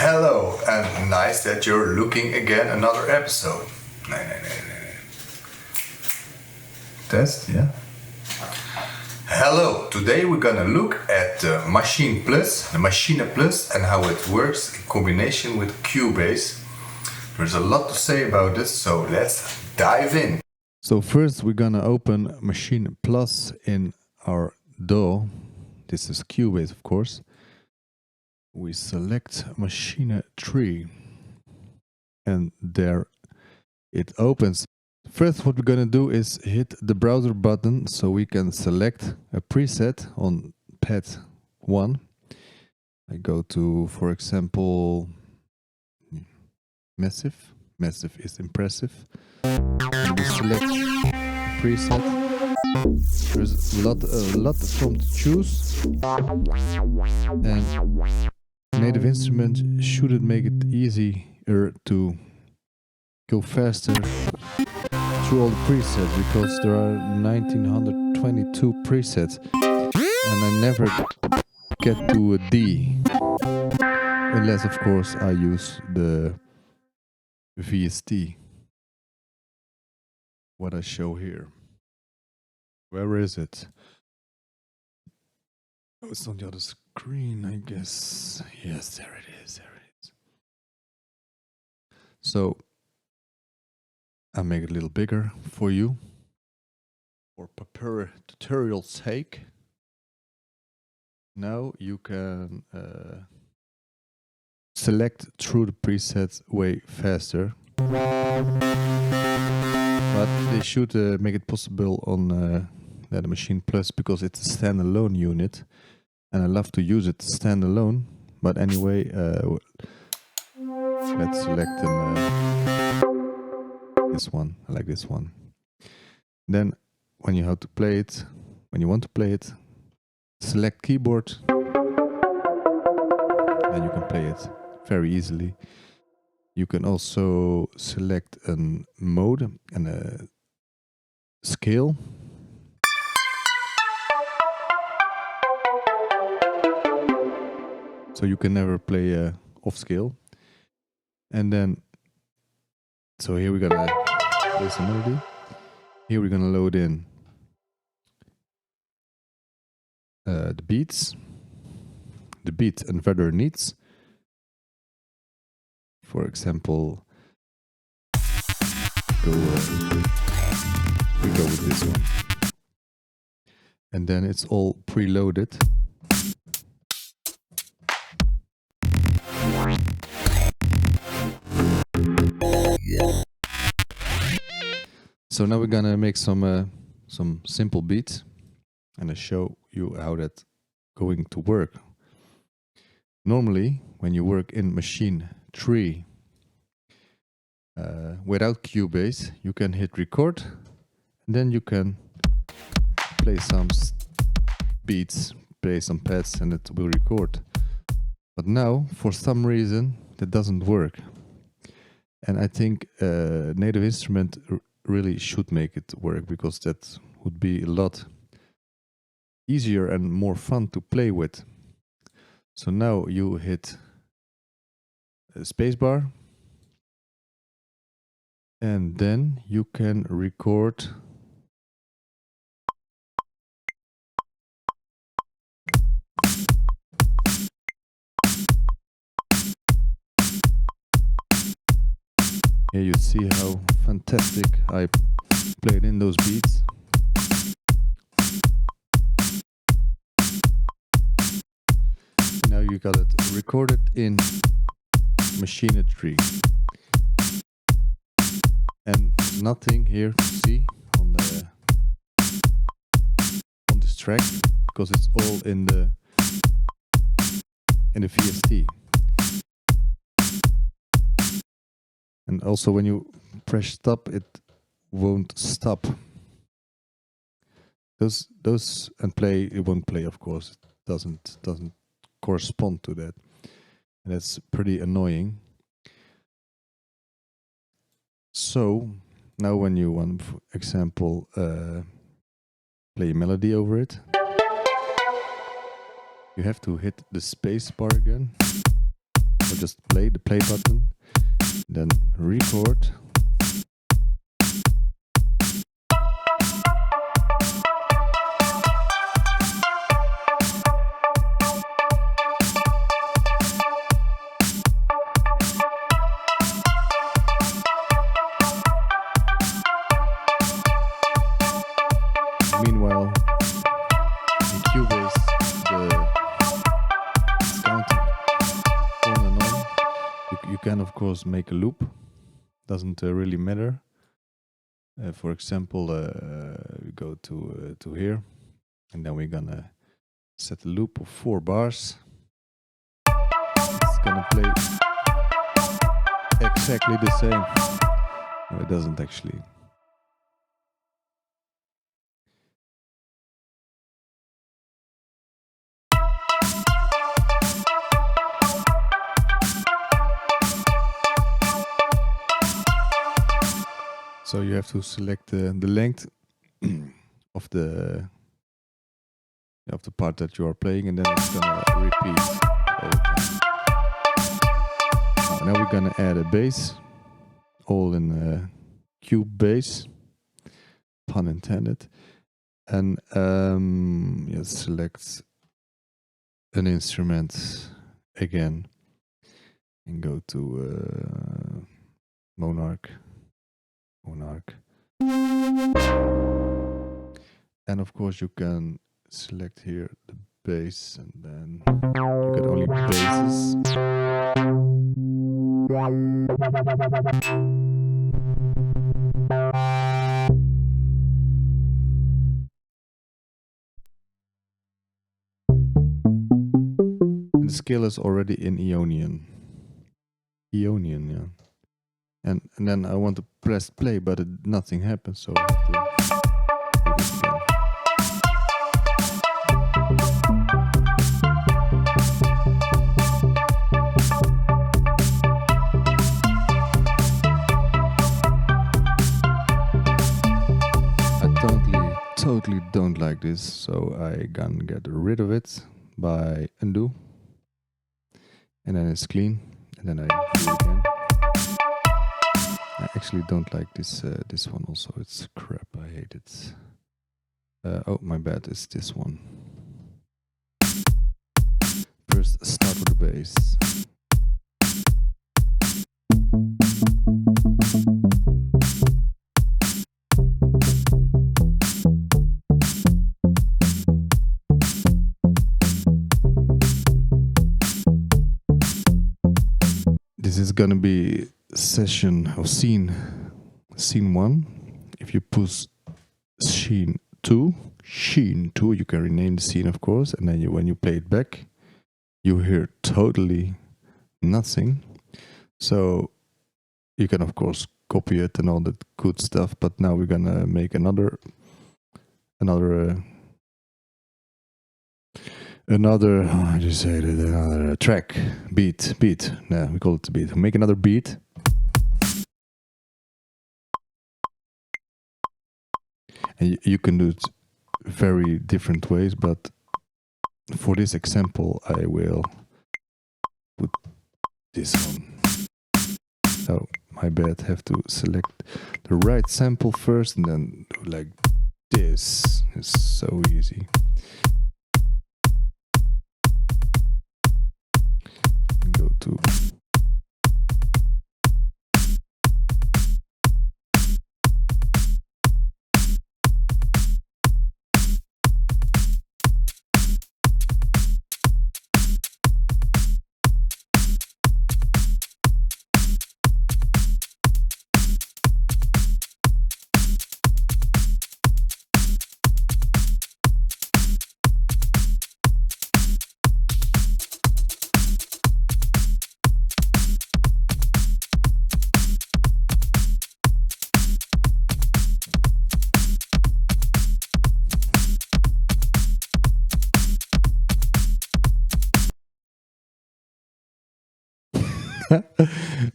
Hello, and nice that you're looking again another episode. Nee. Test, yeah. Hello, today we're gonna look at the Maschine Plus, and how it works in combination with Cubase. There's a lot to say about this, so let's dive in. So first we're gonna open Maschine Plus in our DAW. This is Cubase, of course. We select Maschine 3 and there it opens. First what we're gonna do is hit the browser button so we can select a preset on pad 1. I go to, for example, Massive. Massive is impressive. And we select preset. There's a lot from to choose, and Native Instrument shouldn't make it easier to go faster through all the presets, because there are 1922 presets and I never get to a D, unless of course I use the VST, what I show here. Where is it? Oh, it's on the other screen, I guess. Yes, there it is. So I'll make it a little bigger for you, for tutorial's sake. Now you can select through the presets way faster. But they should make it possible on the Maschine Plus, because it's a standalone unit and I love to use it standalone. But anyway, let's select this one. I like this one. Then when you want to play it, select keyboard and you can play it very easily. You can also select a mode and a scale. So you can never play off scale. And then, so here we're gonna play some melody. Here we're gonna load in the beat and further needs. For example, we go with this one. And then it's all preloaded. So now we're gonna make some simple beats and I show you how that's going to work. Normally, when you work in Maschine 3 without Cubase, you can hit record and then you can play some beats, play some pads, and it will record. But now, for some reason, that doesn't work. And I think Native Instrument really should make it work, because that would be a lot easier and more fun to play with. So now you hit spacebar and then you can record here. You see how fantastic I played in those beats. Now you got it recorded in Maschine 3. And nothing here to see on this track, because it's all in the VST. And also when you press stop, it won't stop. Those and play, it won't play, of course. It doesn't correspond to that. And that's pretty annoying. So now when you want, for example, play a melody over it, you have to hit the space bar again. So just play the play button, then record. Meanwhile, in Cubase, it's counting on and on. You can of course make a loop. Doesn't really matter. For example, we go to here, and then we're gonna set a loop of 4 bars. It's gonna play exactly the same. No, it doesn't actually. So you have to select the length of the part that you are playing, and then it's gonna repeat all the time. Now we're gonna add a bass, all in Cubase, pun intended, and select an instrument again, and go to Monarch. And of course you can select here the bass, and then you get only basses. And the scale is already in Ionian, yeah. And then I want to press play, but nothing happens, so I have to do this again. I totally don't like this, so I gonna get rid of it by undo, and then it's clean, and then I do it again. I actually don't like this one also. It's crap. I hate it. Oh, my bad. It's this one. First, start with the bass. This is gonna be session or scene 1. If you push scene 2, you can rename the scene, of course, and then when you play it back, you hear totally nothing. So you can of course copy it and all that good stuff, but now we're gonna make another how do you say it, another track, beat. Yeah, we call it the beat. Make another beat. And you can do it very different ways, but for this example, I will put this on. Oh, my bad. Have to select the right sample first, and then do like this. It's so easy. Go to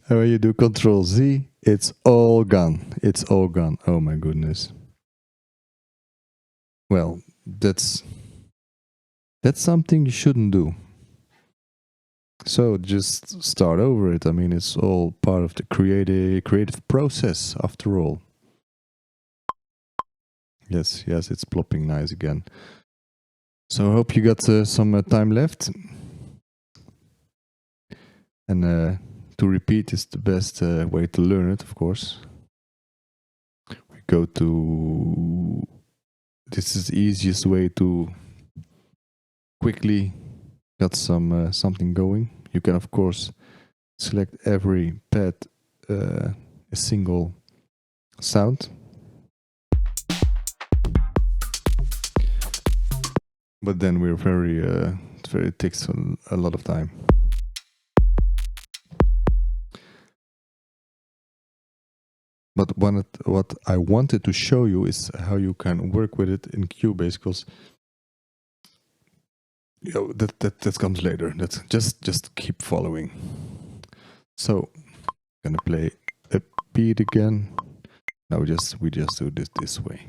when you do Control Z, it's all gone. It's all gone. Oh my goodness. Well, that's something you shouldn't do. So just start over it. I mean, it's all part of the creative process after all. Yes, it's plopping nice again. So I hope you got some time left. And to repeat is the best way to learn it, of course. We go to... This is the easiest way to quickly get something going. You can, of course, select every pad a single sound. But then we're it takes a lot of time. But what I wanted to show you is how you can work with it in Cubase, because that comes later. That's just keep following. So I'm gonna play a beat again. Now we just do this way.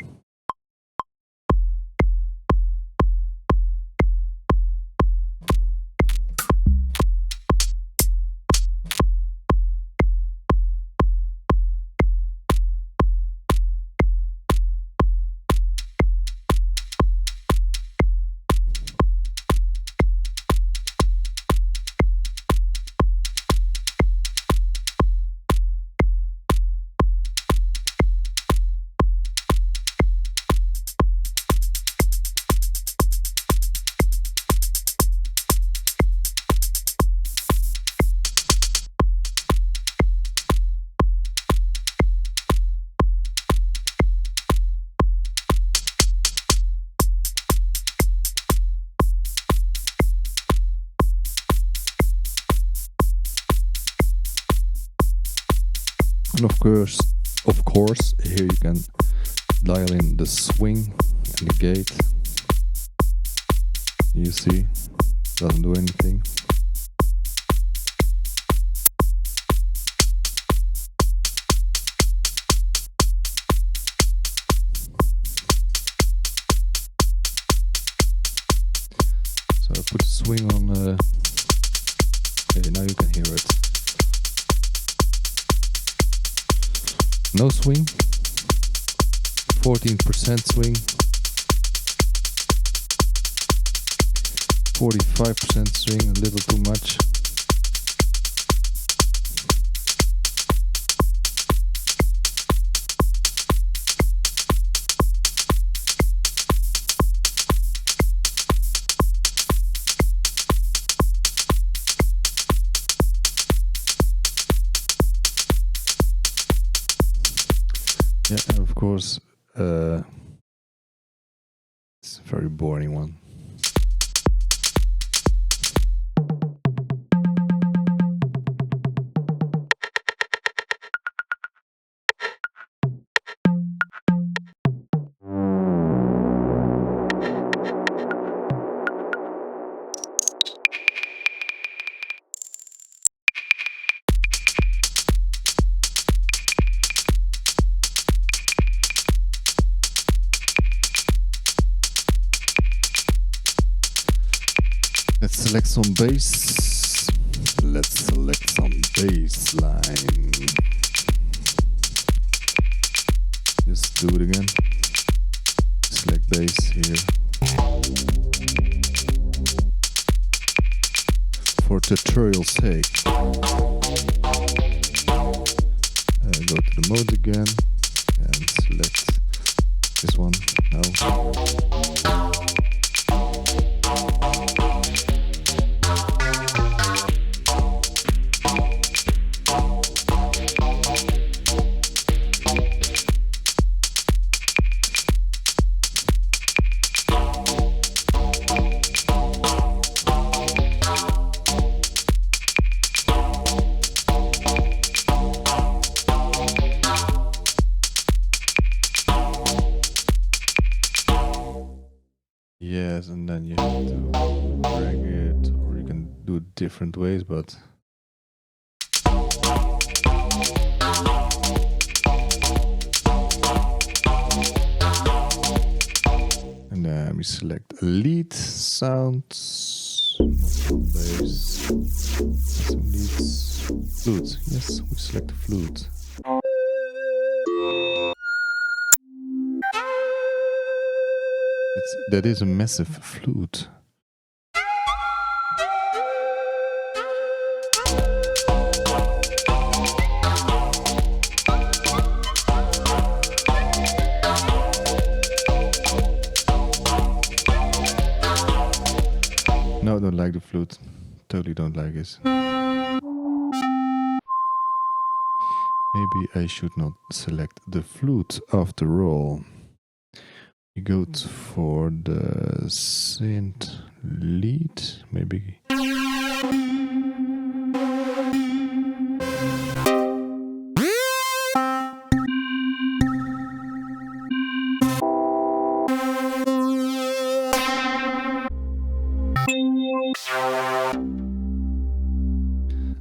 And of course, here you can dial in the swing and the gate. You see, doesn't do anything. So I put the swing on. Okay, now you can hear it. No swing, 14% swing, 45% swing, a little too much. Yeah, and of course, it's a very boring one. Let's select some bass. Let's select some bass line. Just do it again. Select bass here. For tutorial's sake. Go to the mode again and select this one. No. Yes, and then you have to drag it, or you can do it different ways, but and then we select lead sounds. Some bass, some leads, flute. Yes, we select the flute. That is a massive flute. No, I don't like the flute. Totally don't like it. Maybe I should not select the flute after all. We go for the synth lead, maybe.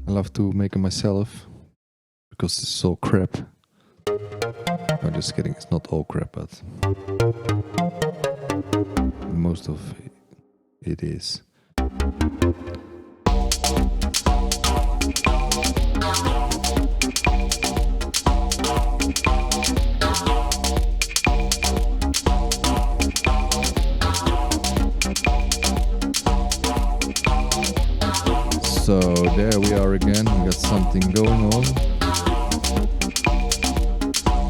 I love to make it myself because it's all crap. No, just kidding, it's not all crap, but most of it is. So there we are again, we got something going on.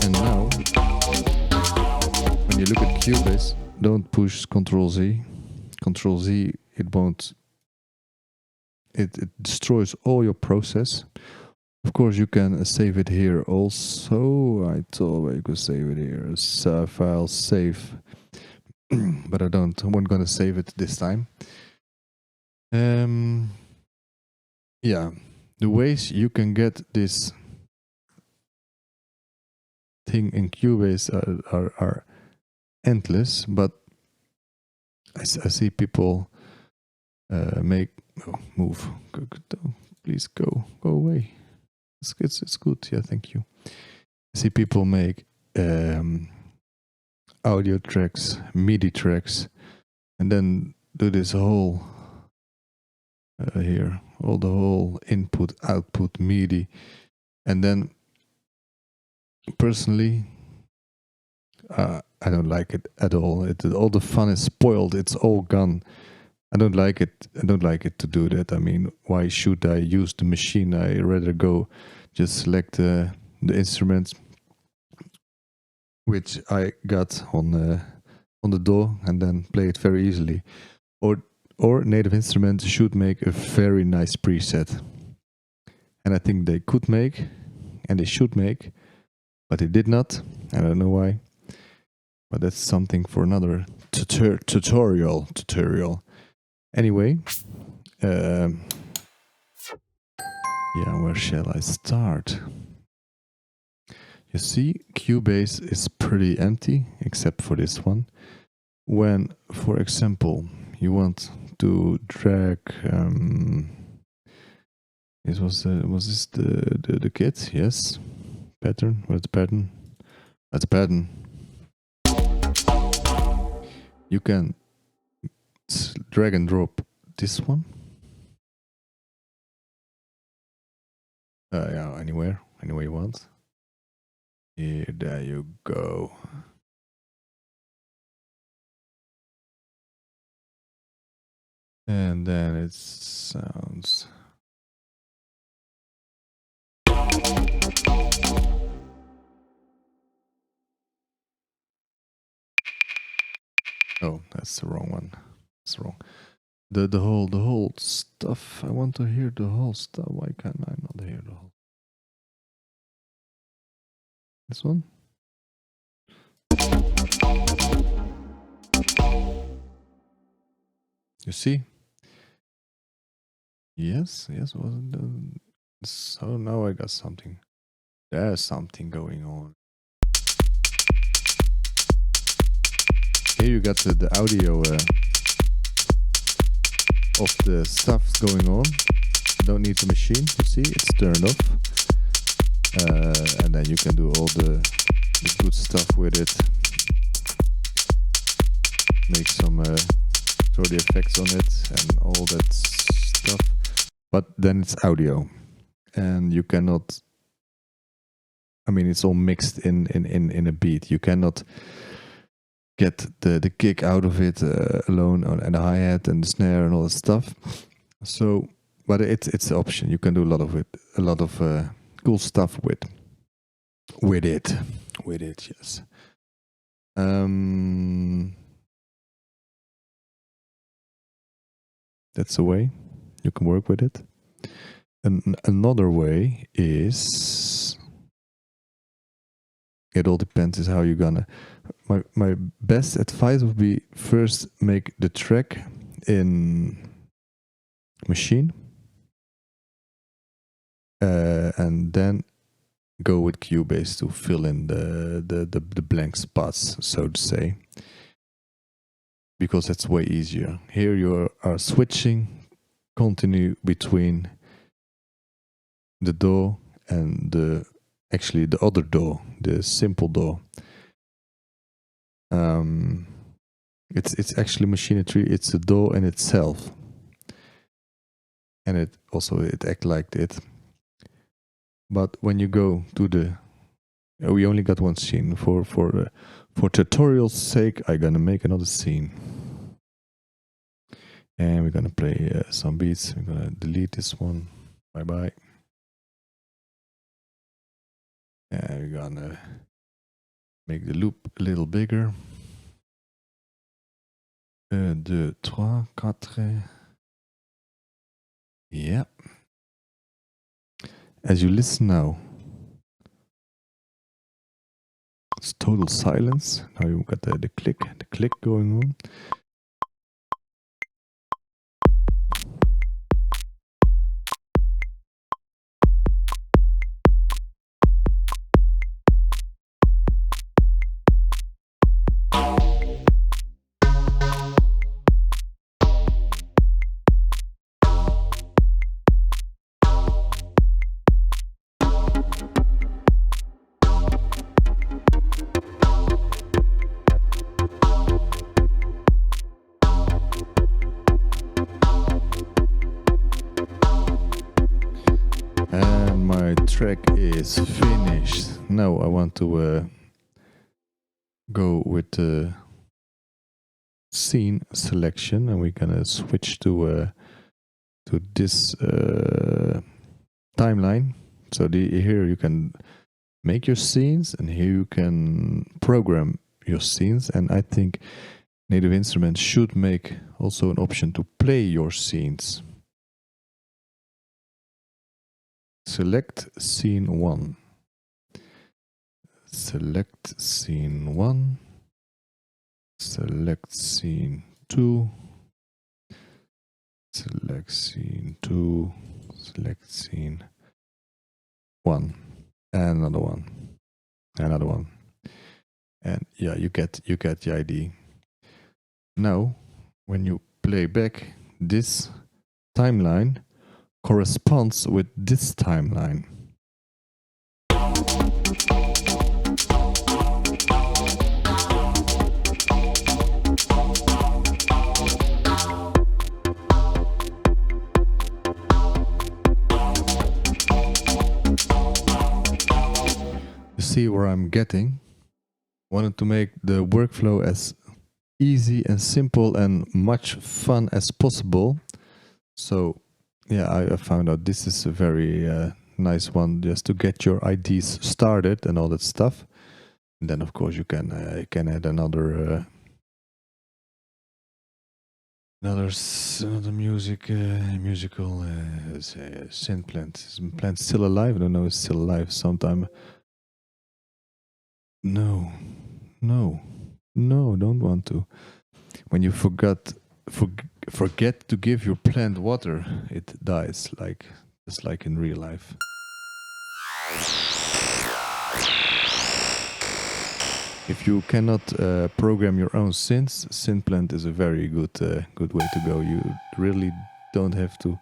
And now, when you look at Cubase, don't push Ctrl Z. Ctrl Z, it won't, it destroys all your process. Of course you can save it here also. I thought you could save it here, file save. But I wasn't gonna save it this time. Yeah, the ways you can get this thing in Cubase are endless, but I see people move. Please go away. It's good. Yeah, thank you. I see people make audio tracks, MIDI tracks, and then do this whole here, the whole input output MIDI, and then personally I don't like it at all. All the fun is spoiled. It's all gone. I don't like it. I don't like it to do that. I mean, why should I use the machine? I rather go just select the instruments which I got on the DAW and then play it very easily. Or Native Instruments should make a very nice preset. And I think they could make, and they should make, but they did not. I don't know why. But that's something for another tutorial. Anyway, yeah, where shall I start? You see, Cubase is pretty empty, except for this one. When, for example, you want to drag was this the kit? Yes. Pattern. Where's the pattern? That's a pattern. You can drag and drop this one. Yeah, anywhere you want. Here, there you go. And then it sounds. Oh, that's the wrong one. That's wrong. The whole stuff. I want to hear the whole stuff. Why can't I not hear the whole? This one. You see? Yes. Wasn't so now I got something. There's something going on. Here you got the audio of the stuff going on. You don't need the machine. You see, it's turned off, and then you can do all the good stuff with it. Make some store the effects on it and all that stuff. But then it's audio, and you cannot. I mean, it's all mixed in a beat. You cannot get the kick out of it alone, and the hi-hat and the snare and all that stuff. So, but it's an option. You can do a lot of it, a lot of cool stuff with it. Yes. That's a way you can work with it. And another way is, it all depends is how you're gonna. My best advice would be first make the track in Maschine, and then go with Cubase to fill in the blank spots, so to say, because that's way easier. Here you are switching, continue between the DAW and the other DAW, the simple DAW. It's actually Machinery. It's a DAW in itself, and it acts like it. But when you go to the, we only got one scene for tutorial's sake. I'm gonna make another scene, and we're gonna play some beats. We're gonna delete this one. Bye bye. And we're gonna make the loop a little bigger. 1, 2, 3, 4. Yeah. As you listen now, it's total silence. Now you've got the click going on. And my track is finished. Now I want to go with the scene selection, and we're gonna switch to this timeline. So here you can make your scenes, and here you can program your scenes. And I think Native Instruments should make also an option to play your scenes. Select scene 1. Select scene 1. Select scene 2. Select scene 2. Select scene 1. And another one. Another one. And yeah, you get the idea. Now, when you play back, this timeline corresponds with this timeline. You see where I'm getting? Wanted to make the workflow as easy and simple and much fun as possible. So yeah, I found out this is a very nice one just to get your ideas started and all that stuff. And then of course you can add another musical synth plant. Is plant still alive? I don't know. It's still alive sometime. No, don't want to. When you forget to give your plant water, it dies, just like in real life. If you cannot program your own synths, Synthplant is a very good way to go. You really don't have to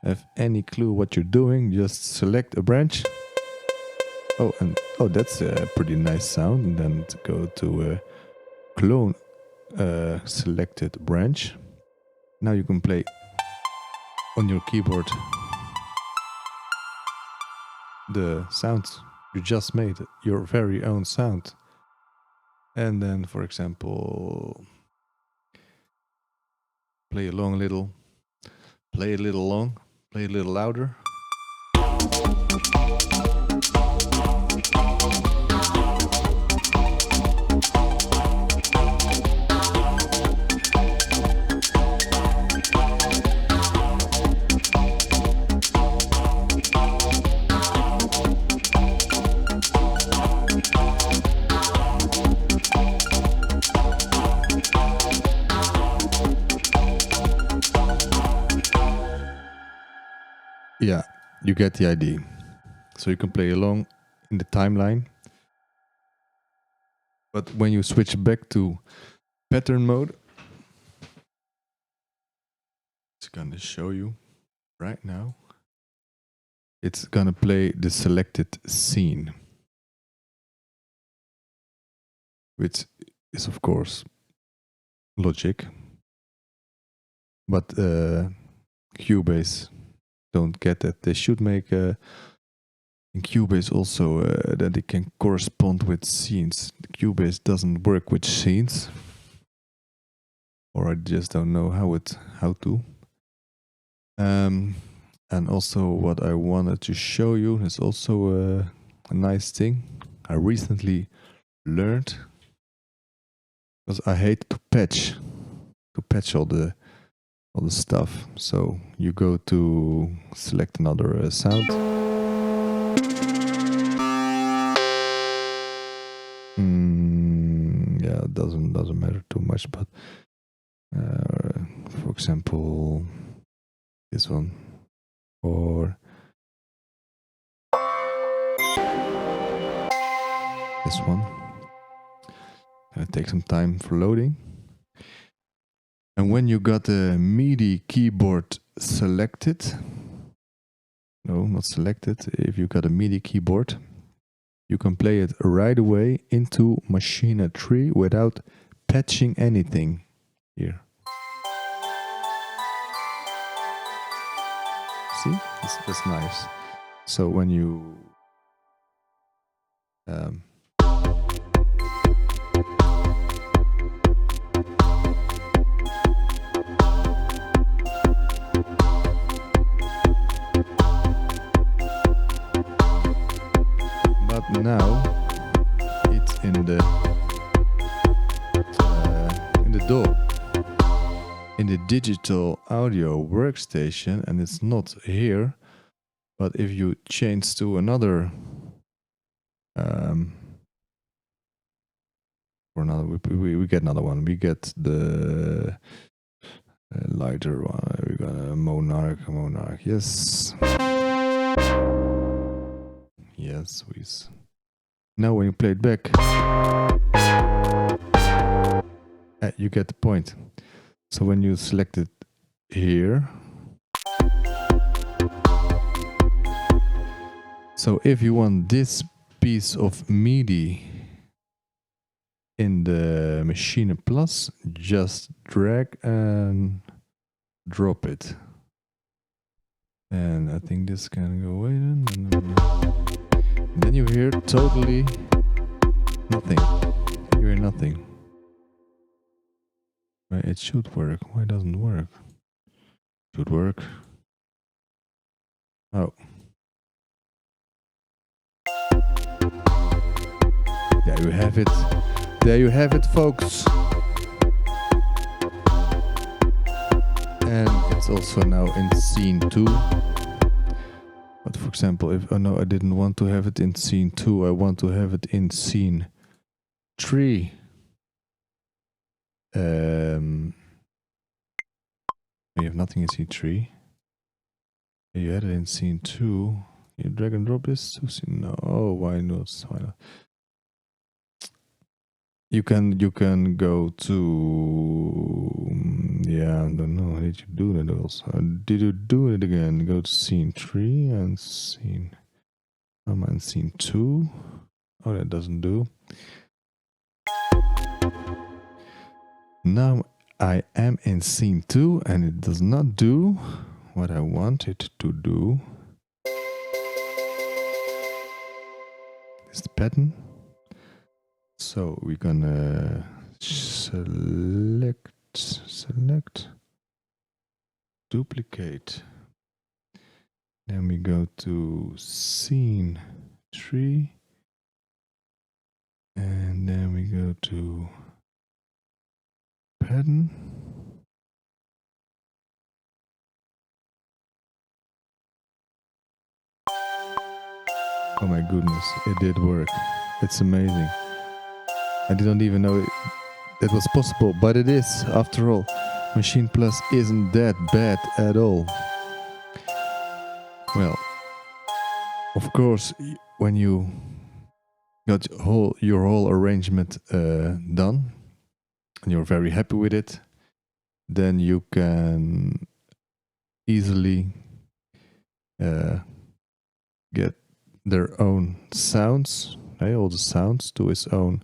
have any clue what you're doing. Just select a branch. Oh, that's a pretty nice sound. And then go to clone selected branch. now you can play on your keyboard the sounds you just made, your very own sound. And then, for example, play along a little, play a little long, play a little louder. Yeah, you get the idea. So you can play along in the timeline. But when you switch back to pattern mode, it's gonna show you right now. It's gonna play the selected scene, which is of course Logic, but Cubase don't get that. They should make in Cubase also that it can correspond with scenes. Cubase doesn't work with scenes, or I just don't know how to. And also what I wanted to show you is also a nice thing I recently learned, because I hate to patch all the stuff. So you go to select another sound. Yeah, it doesn't matter too much, but for example, this one, or this one. Gonna take some time for loading. And when you got the MIDI keyboard selected, no, not selected, if you got a MIDI keyboard, you can play it right away into Maschine 3 without patching anything here. See? That's nice. So when you but now it's in the DAW, in the digital audio workstation, and it's not here. But if you change to another, or another, we get another one. We get the lighter one. We got a Monarch. Yes. Yes, please. Now when you play it back, you get the point. So when you select it here, so if you want this piece of MIDI in the Maschine Plus, just drag and drop it. And I think this can go away then. Then you hear totally nothing. You hear nothing. It should work. Why doesn't it work? Should work. Oh. There you have it. There you have it, folks. And it's also now in scene 2. But for example, if no, I didn't want to have it in scene 2. I want to have it in scene 3. You have nothing in scene 3. You had it in scene 2. You drag and drop this to scene. No, why not? Why not? You can go to yeah, I don't know. Did you do that also? Did you do it again? Go to scene 3 and scene. I'm in scene 2. Oh, that doesn't do. Now I am in scene 2 and it does not do what I want it to do. It's the pattern. So we're gonna select, duplicate. Then we go to scene 3. And then we go to pattern. Oh my goodness, it did work. It's amazing. I didn't even know that was possible, but it is. After all, Maschine Plus isn't that bad at all. Well, of course, when you got your whole arrangement done, and you're very happy with it, then you can easily get their own sounds, all the sounds to his own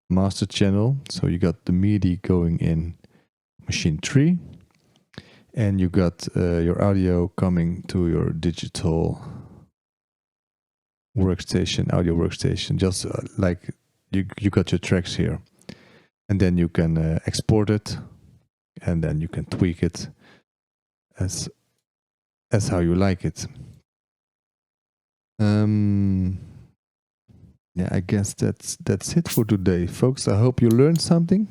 master channel. So you got the MIDI going in Maschine 3, and you got your audio coming to your digital workstation, audio workstation, just like you got your tracks here. And then you can export it, and then you can tweak it as how you like it. Yeah, I guess that's it for today, folks. I hope you learned something.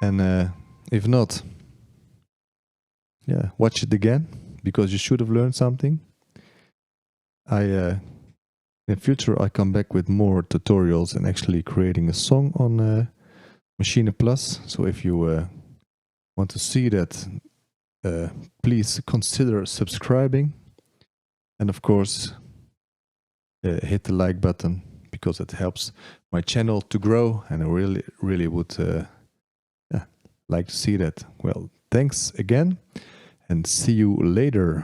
And if not, yeah, watch it again, because you should have learned something. In the future, I come back with more tutorials and actually creating a song on Maschine Plus. So if you want to see that, please consider subscribing. And of course, hit the like button, because it helps my channel to grow, and I really would like to see that. Well, thanks again, and see you later.